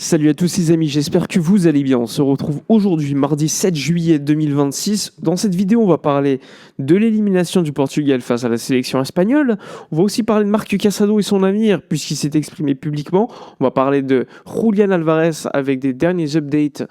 Salut à tous les amis, j'espère que vous allez bien. On se retrouve aujourd'hui, mardi 7 juillet 2026. Dans cette vidéo, on va parler de l'élimination du Portugal face à la sélection espagnole. On va aussi parler de Marc Casado et son avenir, puisqu'il s'est exprimé publiquement. On va parler de Julián Alvarez avec des derniers updates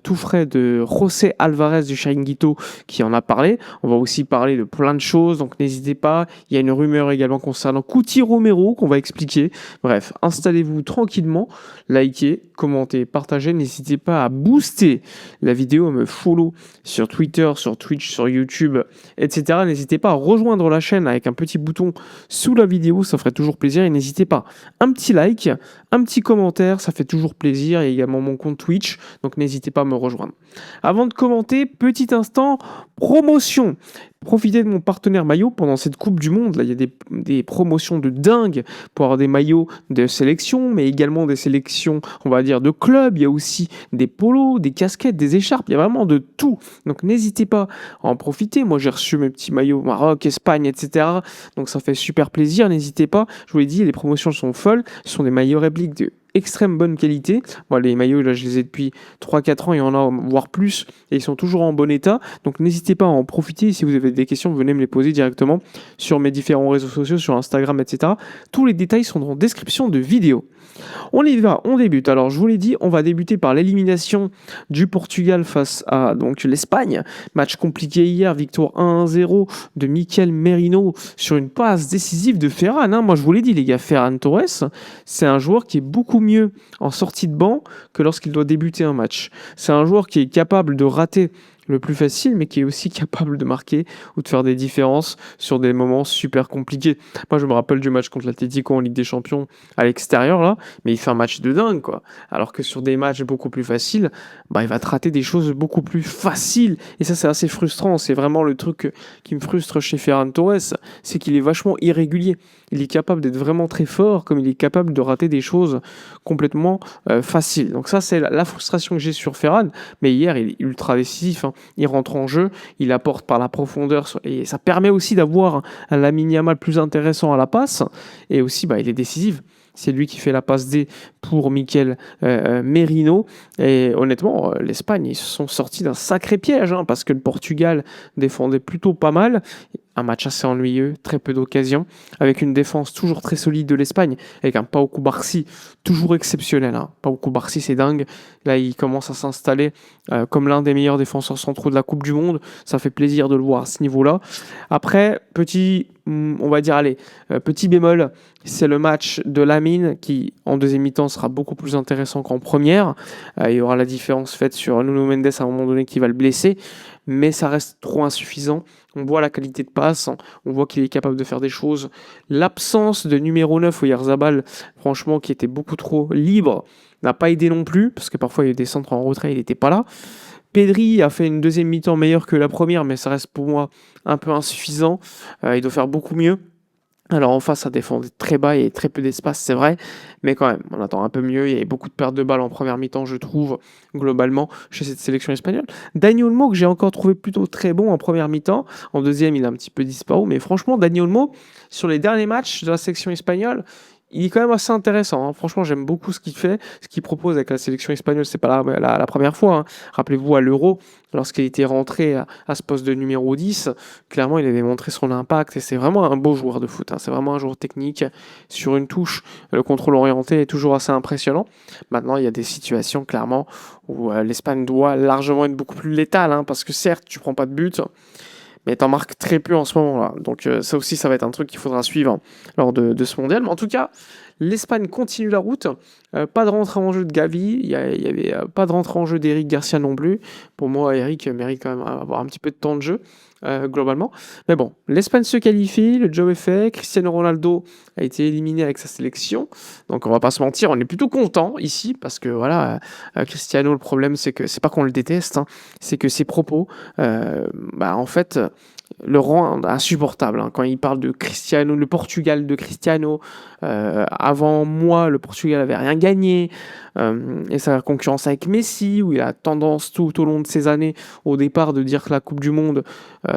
tout frais de José Alvarez du Chiringuito qui en a parlé. On va aussi parler de plein de choses, donc n'hésitez pas. Il y a une rumeur également concernant Cuti Romero qu'on va expliquer. Bref, installez-vous tranquillement, likez, commentez, partagez, n'hésitez pas à booster la vidéo, à me follow sur Twitter, sur Twitch, sur YouTube, etc. N'hésitez pas à rejoindre la chaîne avec un petit bouton sous la vidéo, ça ferait toujours plaisir. Et n'hésitez pas, un petit like, un petit commentaire, ça fait toujours plaisir. Il y a également mon compte Twitch, donc n'hésitez pas à me rejoindre. Avant de commenter, petit instant, promotion. Profitez de mon partenaire maillot pendant cette Coupe du Monde. Là, il y a des promotions de dingue pour avoir des maillots de sélection, mais également des sélections, on va dire, de clubs. Il y a aussi des polos, des casquettes, des écharpes. Il y a vraiment de tout. Donc, n'hésitez pas à en profiter. Moi, j'ai reçu mes petits maillots Maroc, Espagne, etc. Donc, ça fait super plaisir. N'hésitez pas. Je vous l'ai dit, les promotions sont folles. Ce sont des maillots répliques de extrême bonne qualité. Moi, les maillots, là, je les ai depuis 3-4 ans, il y en a voire plus, et ils sont toujours en bon état. Donc, n'hésitez pas à en profiter. Si vous avez des questions, venez me les poser directement sur mes différents réseaux sociaux, sur Instagram, etc. Tous les détails sont en description de vidéo. On y va, on débute. Alors, je vous l'ai dit, on va débuter par l'élimination du Portugal face à donc l'Espagne. Match compliqué hier, victoire 1-0 de Mikel Merino sur une passe décisive de Ferran. Moi, je vous l'ai dit, les gars, Ferran Torres, c'est un joueur qui est beaucoup mieux en sortie de banc que lorsqu'il doit débuter un match. C'est un joueur qui est capable de rater le plus facile, mais qui est aussi capable de marquer ou de faire des différences sur des moments super compliqués. Moi, je me rappelle du match contre l'Atlético en Ligue des Champions à l'extérieur, là, mais il fait un match de dingue, quoi. Alors que sur des matchs beaucoup plus faciles, il va te rater des choses beaucoup plus faciles. Et ça, c'est assez frustrant. C'est vraiment le truc qui me frustre chez Ferran Torres, c'est qu'il est vachement irrégulier. Il est capable d'être vraiment très fort, comme il est capable de rater des choses complètement faciles. Donc ça, c'est la frustration que j'ai sur Ferran. Mais hier, il est ultra décisif, hein. Il rentre en jeu, il apporte par la profondeur et ça permet aussi d'avoir un Lamine Yamal plus intéressant à la passe et aussi il est décisif. C'est lui qui fait la passe D pour Mikel Merino. Et honnêtement, l'Espagne, ils se sont sortis d'un sacré piège, hein, parce que le Portugal défendait plutôt pas mal. Un match assez ennuyeux, très peu d'occasions, avec une défense toujours très solide de l'Espagne, avec un Pau Cubarsí toujours exceptionnel. Pau Cubarsí, c'est dingue. Là, il commence à s'installer comme l'un des meilleurs défenseurs centraux de la Coupe du Monde. Ça fait plaisir de le voir à ce niveau-là. Après, petit bémol, c'est le match de Lamine qui, en deuxième mi-temps, sera beaucoup plus intéressant qu'en première. Il y aura la différence faite sur Nuno Mendes à un moment donné qui va le blesser, mais ça reste trop insuffisant. On voit la qualité de passe, on voit qu'il est capable de faire des choses. L'absence de numéro 9 Oyarzabal, franchement, qui était beaucoup trop libre, n'a pas aidé non plus, parce que parfois il y a eu des centres en retrait, il n'était pas là. Pedri a fait une deuxième mi-temps meilleure que la première, mais ça reste pour moi un peu insuffisant. Il doit faire beaucoup mieux. Alors en face, ça défendait très bas et très peu d'espace, c'est vrai, mais quand même, on attend un peu mieux. Il y avait beaucoup de pertes de balles en première mi-temps, je trouve, globalement, chez cette sélection espagnole. Dani Olmo, que j'ai encore trouvé plutôt très bon en première mi-temps. En deuxième, il a un petit peu disparu, mais franchement, Dani Olmo, sur les derniers matchs de la sélection espagnole, il est quand même assez intéressant, hein. Franchement, j'aime beaucoup ce qu'il fait, ce qu'il propose avec la sélection espagnole. C'est pas la première fois, hein. Rappelez-vous à l'Euro, lorsqu'il était rentré à ce poste de numéro 10, clairement, il avait montré son impact et c'est vraiment un beau joueur de foot, hein. C'est vraiment un joueur technique. Sur une touche, le contrôle orienté est toujours assez impressionnant. Maintenant, il y a des situations, clairement, où l'Espagne doit largement être beaucoup plus létale, hein, parce que certes, tu prends pas de but, mais t'en marques très peu en ce moment-là. Donc ça aussi, ça va être un truc qu'il faudra suivre lors de ce mondial. Mais en tout cas, l'Espagne continue la route. Pas de rentrée en jeu de Gavi. Il y avait pas de rentrée en jeu d'Eric Garcia non plus. Pour moi, Eric mérite quand même avoir un petit peu de temps de jeu, globalement. Mais bon, l'Espagne se qualifie, le job est fait. Cristiano Ronaldo a été éliminé avec sa sélection. Donc on va pas se mentir, on est plutôt content ici, parce que voilà, Cristiano, le problème, c'est que c'est pas qu'on le déteste, hein, c'est que ses propos, en fait, le rend insupportable, hein. Quand il parle de Cristiano, le Portugal de Cristiano, avant moi, le Portugal avait rien gagné, et sa concurrence avec Messi, où il a tendance tout au long de ces années, au départ, de dire que la Coupe du Monde,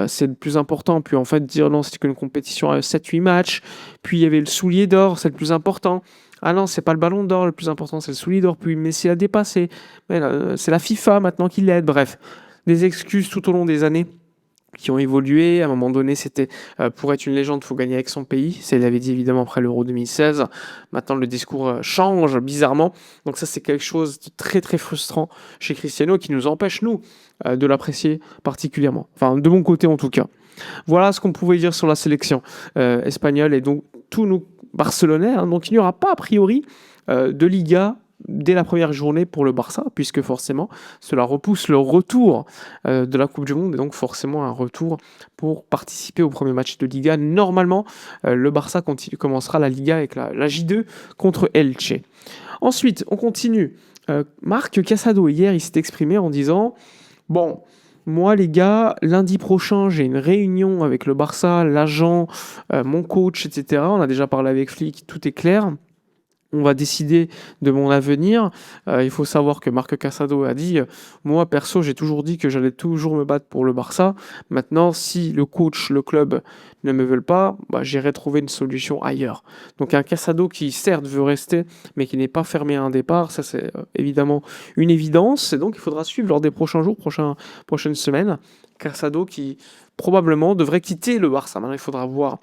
c'est le plus important, puis en fait dire non, c'est qu'une compétition à 7-8 matchs, puis il y avait le soulier d'or, c'est le plus important. Ah non, c'est pas le ballon d'or le plus important, c'est le Soulier d'or, puis Messi a dépassé. Mais c'est la FIFA maintenant qui l'aide. Bref, des excuses tout au long des années qui ont évolué. À un moment donné, c'était pour être une légende, il faut gagner avec son pays. Ça, il avait dit évidemment après l'Euro 2016. Maintenant, le discours change bizarrement. Donc ça, c'est quelque chose de très très frustrant chez Cristiano qui nous empêche, nous, de l'apprécier particulièrement. Enfin, de mon côté en tout cas. Voilà ce qu'on pouvait dire sur la sélection espagnole et donc tous nos Barcelonais. Hein. Donc il n'y aura pas a priori de Liga dès la première journée pour le Barça, puisque forcément cela repousse le retour de la Coupe du Monde et donc forcément un retour pour participer au premier match de Liga. Normalement, le Barça commencera la Liga avec la J2 contre Elche. Ensuite, on continue. Marc Casado, hier, il s'est exprimé en disant « Bon, moi, les gars, lundi prochain, j'ai une réunion avec le Barça, l'agent, mon coach, etc. On a déjà parlé avec Flick, tout est clair. On va décider de mon avenir. Il faut savoir que Marc Casado a dit moi, perso, j'ai toujours dit que j'allais toujours me battre pour le Barça. Maintenant, si le coach, le club ne me veulent pas, bah, j'irai trouver une solution ailleurs. » Donc un Casado qui, certes, veut rester, mais qui n'est pas fermé à un départ, ça c'est évidemment une évidence. Et donc il faudra suivre lors des prochains jours, prochaines semaines, Casado qui probablement devrait quitter le Barça. Maintenant, il faudra voir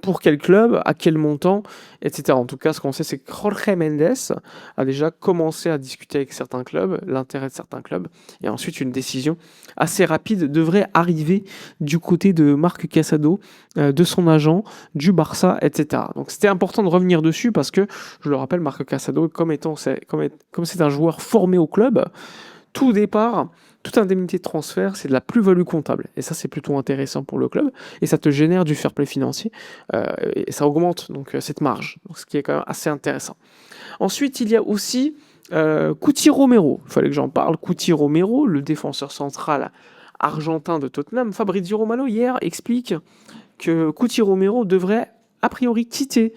pour quel club, à quel montant, etc. En tout cas, ce qu'on sait, c'est que Jorge Mendes a déjà commencé à discuter avec certains clubs, l'intérêt de certains clubs, et ensuite une décision assez rapide devrait arriver du côté de Marc Casado, de son agent, du Barça, etc. Donc c'était important de revenir dessus parce que, je le rappelle, Marc Casado, comme c'est un joueur formé au club, tout départ, toute indemnité de transfert, c'est de la plus-value comptable. Et ça, c'est plutôt intéressant pour le club. Et ça te génère du fair play financier. Et ça augmente donc cette marge. Donc, ce qui est quand même assez intéressant. Ensuite, il y a aussi Cuti Romero. Il fallait que j'en parle. Cuti Romero, le défenseur central argentin de Tottenham. Fabrizio Romano, hier, explique que Cuti Romero devrait a priori quitter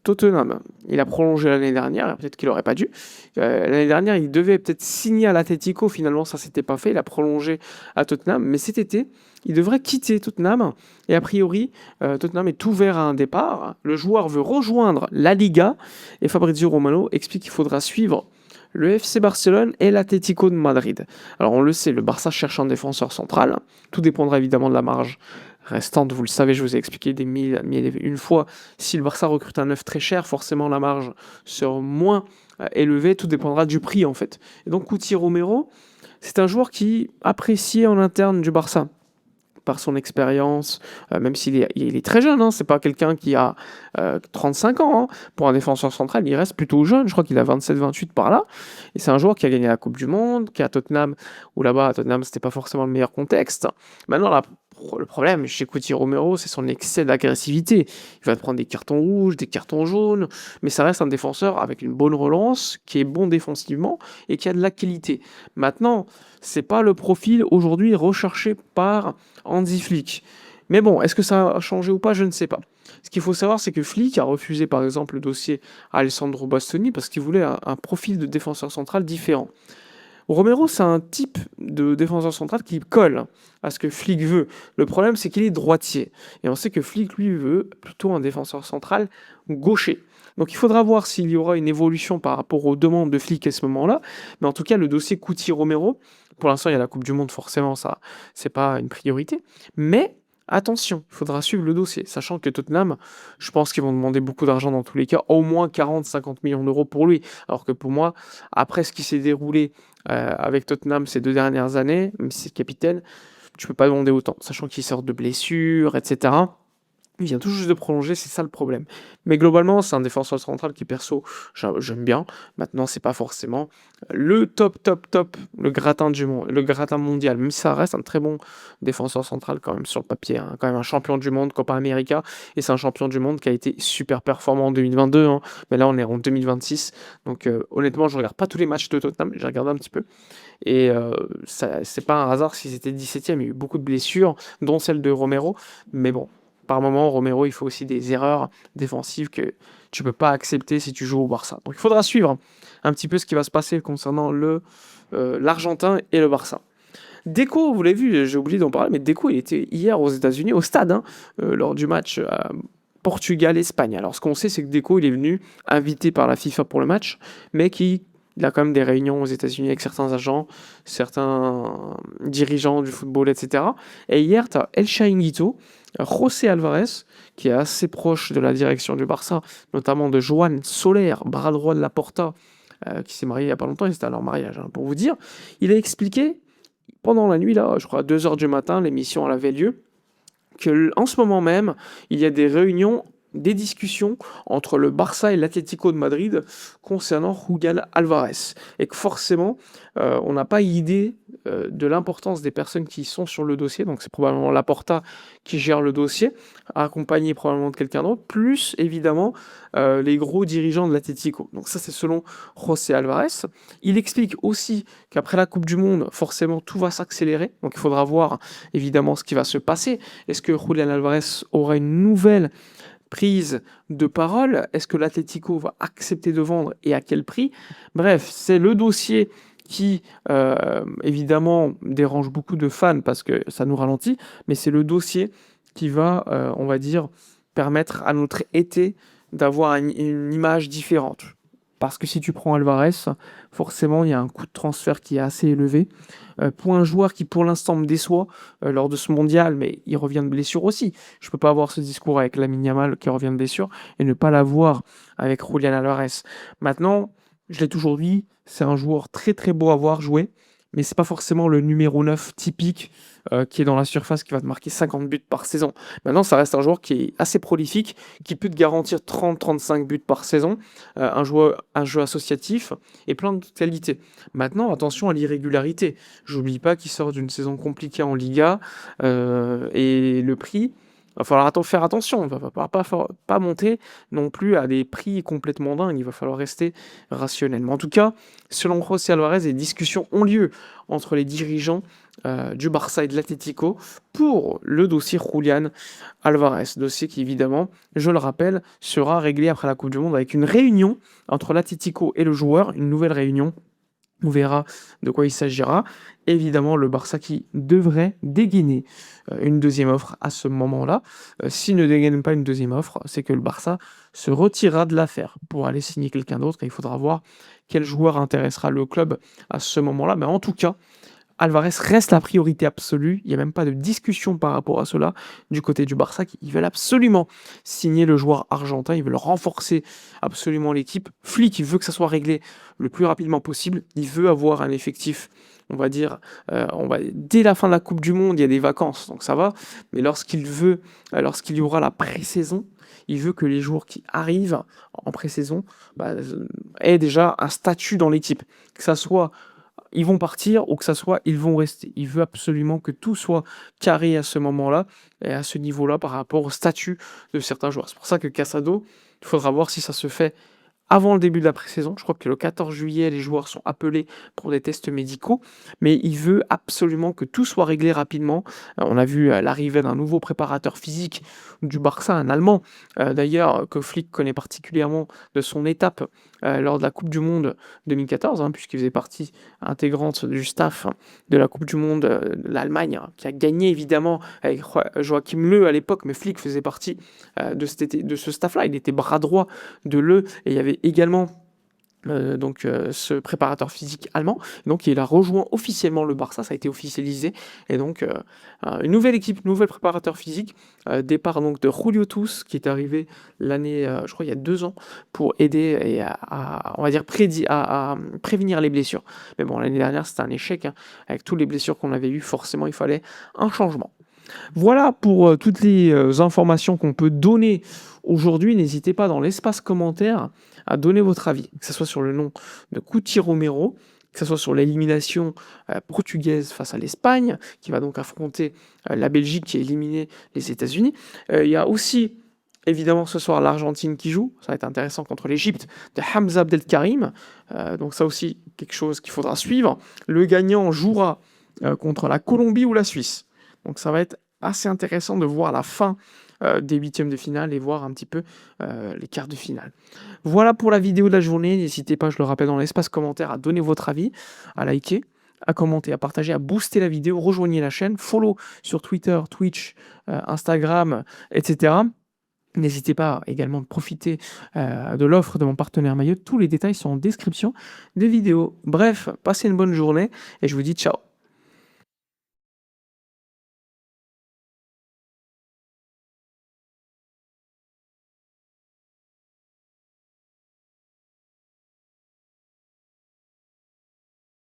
Tottenham. Il a prolongé l'année dernière, peut-être qu'il n'aurait pas dû. L'année dernière, il devait peut-être signer à l'Atlético, finalement ça s'était pas fait, il a prolongé à Tottenham, mais cet été, il devrait quitter Tottenham, et a priori, Tottenham est ouvert à un départ, le joueur veut rejoindre la Liga, et Fabrizio Romano explique qu'il faudra suivre le FC Barcelone et l'Atlético de Madrid. Alors on le sait, le Barça cherche un défenseur central, tout dépendra évidemment de la marge restante, vous le savez, je vous ai expliqué des mille et une fois, si le Barça recrute un neuf très cher, forcément la marge sera moins élevée, tout dépendra du prix en fait. Et donc Cuti Romero, c'est un joueur qui apprécié en interne du Barça par son expérience, même il est très jeune, hein, c'est pas quelqu'un qui a 35 ans. Hein. Pour un défenseur central, il reste plutôt jeune, je crois qu'il a 27-28 par là. Et c'est un joueur qui a gagné la Coupe du Monde, qui est à Tottenham, où là-bas, à Tottenham, c'était pas forcément le meilleur contexte. Maintenant, le problème chez Cuti Romero, c'est son excès d'agressivité. Il va te prendre des cartons rouges, des cartons jaunes, mais ça reste un défenseur avec une bonne relance, qui est bon défensivement et qui a de la qualité. Maintenant, c'est pas le profil aujourd'hui recherché par Hansi Flick. Mais bon, est-ce que ça a changé ou pas? Je ne sais pas. Ce qu'il faut savoir, c'est que Flick a refusé par exemple le dossier à Alessandro Bastoni parce qu'il voulait un profil de défenseur central différent. Romero, c'est un type de défenseur central qui colle à ce que Flick veut. Le problème, c'est qu'il est droitier. Et on sait que Flick, lui, veut plutôt un défenseur central gaucher. Donc il faudra voir s'il y aura une évolution par rapport aux demandes de Flick à ce moment-là. Mais en tout cas, le dossier Cuti-Romero, pour l'instant, il y a la Coupe du Monde, forcément, ça, c'est pas une priorité. Mais attention, il faudra suivre le dossier, sachant que Tottenham, je pense qu'ils vont demander beaucoup d'argent dans tous les cas, au moins 40-50 millions d'euros pour lui. Alors que pour moi, après ce qui s'est déroulé avec Tottenham ces 2 dernières années, même si c'est le capitaine, tu peux pas demander autant, sachant qu'il sort de blessures, etc. Il vient tout juste de prolonger, c'est ça le problème. Mais globalement, c'est un défenseur central qui, perso, j'aime bien. Maintenant, c'est pas forcément le top, le gratin le gratin mondial. Même si ça reste un très bon défenseur central quand même sur le papier. Hein. Quand même un champion du monde, Copa América. Et c'est un champion du monde qui a été super performant en 2022. Hein. Mais là, on est en 2026. Donc, honnêtement, je regarde pas tous les matchs de Tottenham. J'ai regardé un petit peu. Et c'est pas un hasard s'ils étaient 17e. Il y a eu beaucoup de blessures, dont celle de Romero. Mais bon. Par moment, Romero, il faut aussi des erreurs défensives que tu ne peux pas accepter si tu joues au Barça. Donc il faudra suivre un petit peu ce qui va se passer concernant l'Argentin et le Barça. Deco, vous l'avez vu, j'ai oublié d'en parler, mais Deco, il était hier aux États-Unis, au stade, hein, lors du match Portugal-Espagne. Alors, ce qu'on sait, c'est que Deco, il est venu invité par la FIFA pour le match, mais il a quand même des réunions aux États-Unis avec certains agents, certains dirigeants du football, etc. Et hier, tu as El Chiringuito, José Alvarez, qui est assez proche de la direction du Barça, notamment de Joan Soler, bras droit de Laporta, qui s'est marié il n'y a pas longtemps, c'était à leur mariage, hein, pour vous dire. Il a expliqué, pendant la nuit, là, je crois à 2 heures du matin, l'émission elle avait lieu, qu'en ce moment même, il y a des réunions, des discussions entre le Barça et l'Atlético de Madrid concernant Julián Alvarez. Et que forcément, on n'a pas idée de l'importance des personnes qui sont sur le dossier. Donc c'est probablement Laporta qui gère le dossier, accompagné probablement de quelqu'un d'autre, plus évidemment les gros dirigeants de l'Atlético. Donc ça, c'est selon José Alvarez. Il explique aussi qu'après la Coupe du Monde, forcément, tout va s'accélérer. Donc il faudra voir évidemment ce qui va se passer. Est-ce que Julián Alvarez aura une nouvelle prise de parole? Est-ce que l'Atlético va accepter de vendre et à quel prix? Bref, c'est le dossier qui, évidemment, dérange beaucoup de fans parce que ça nous ralentit, mais c'est le dossier qui va, on va dire, permettre à notre été d'avoir une image différente. Parce que si tu prends Alvarez, forcément, il y a un coût de transfert qui est assez élevé. Pour un joueur qui, pour l'instant, me déçoit lors de ce mondial, mais il revient de blessure aussi. Je ne peux pas avoir ce discours avec Lamine Yamal qui revient de blessure et ne pas l'avoir avec Julián Alvarez. Maintenant, je l'ai toujours dit, c'est un joueur très très beau à voir jouer, mais c'est pas forcément le numéro 9 typique qui est dans la surface, qui va te marquer 50 buts par saison. Maintenant, ça reste un joueur qui est assez prolifique, qui peut te garantir 30-35 buts par saison, un jeu associatif et plein de qualités. Maintenant, attention à l'irrégularité. J'oublie pas qu'il sort d'une saison compliquée en Liga et le prix. Il va falloir faire attention, il ne va pas monter non plus à des prix complètement dingues, il va falloir rester rationnel. Mais en tout cas, selon José Alvarez, des discussions ont lieu entre les dirigeants du Barça et de l'Atlético pour le dossier Julián Alvarez. Dossier qui, évidemment, je le rappelle, sera réglé après la Coupe du Monde avec une réunion entre l'Atlético et le joueur, une nouvelle réunion. On verra de quoi il s'agira. Évidemment, le Barça qui devrait dégainer une deuxième offre à ce moment-là. S'il ne dégaine pas une deuxième offre, c'est que le Barça se retirera de l'affaire pour aller signer quelqu'un d'autre. Et il faudra voir quel joueur intéressera le club à ce moment-là. Mais en tout cas, Alvarez reste la priorité absolue. Il n'y a même pas de discussion par rapport à cela du côté du Barça. Ils veulent absolument signer le joueur argentin. Ils veulent renforcer absolument l'équipe. Flick, il veut que ça soit réglé le plus rapidement possible. Il veut avoir un effectif, on va dire, dès la fin de la Coupe du Monde, il y a des vacances, donc ça va. Mais lorsqu'il y aura la pré-saison, il veut que les joueurs qui arrivent en pré-saison aient déjà un statut dans l'équipe. Que ça soit ils vont partir ou que ça soit ils vont rester. Il veut absolument que tout soit carré à ce moment-là et à ce niveau-là par rapport au statut de certains joueurs. C'est pour ça que Casado, il faudra voir si ça se fait avant le début de la pré-saison. Je crois que le 14 juillet, les joueurs sont appelés pour des tests médicaux, mais il veut absolument que tout soit réglé rapidement. On a vu l'arrivée d'un nouveau préparateur physique du Barça, un Allemand, d'ailleurs, que Flick connaît particulièrement de son étape lors de la Coupe du Monde 2014, puisqu'il faisait partie intégrante du staff de la Coupe du Monde de l'Allemagne, qui a gagné évidemment avec Joachim Löw à l'époque, mais Flick faisait partie de ce staff-là. Il était bras droit de Löw, et il y avait également ce préparateur physique allemand. Donc il a rejoint officiellement le Barça, ça a été officialisé, et donc une nouvelle équipe, nouvel préparateur physique, départ donc de Julio Tous qui est arrivé l'année, je crois il y a 2 ans, pour aider et on va dire à prévenir les blessures. Mais bon, l'année dernière c'était un échec, avec toutes les blessures qu'on avait eues, forcément il fallait un changement. Voilà pour toutes les informations qu'on peut donner aujourd'hui. N'hésitez pas dans l'espace commentaire à donner votre avis, que ce soit sur le nom de Cuti Romero, que ce soit sur l'élimination portugaise face à l'Espagne, qui va donc affronter la Belgique qui a éliminé les États-Unis. Il y a aussi, évidemment, ce soir l'Argentine qui joue, ça va être intéressant contre l'Égypte, de Hamza Abdelkarim. Donc ça aussi, quelque chose qu'il faudra suivre. Le gagnant jouera contre la Colombie ou la Suisse. Donc ça va être assez intéressant de voir la fin des huitièmes de finale et voir un petit peu les quarts de finale. Voilà pour la vidéo de la journée. N'hésitez pas, je le rappelle dans l'espace commentaire, à donner votre avis, à liker, à commenter, à partager, à booster la vidéo. Rejoignez la chaîne, follow sur Twitter, Twitch, Instagram, etc. N'hésitez pas également de profiter de l'offre de mon partenaire Mayotte. Tous les détails sont en description des vidéos. Bref, passez une bonne journée et je vous dis ciao.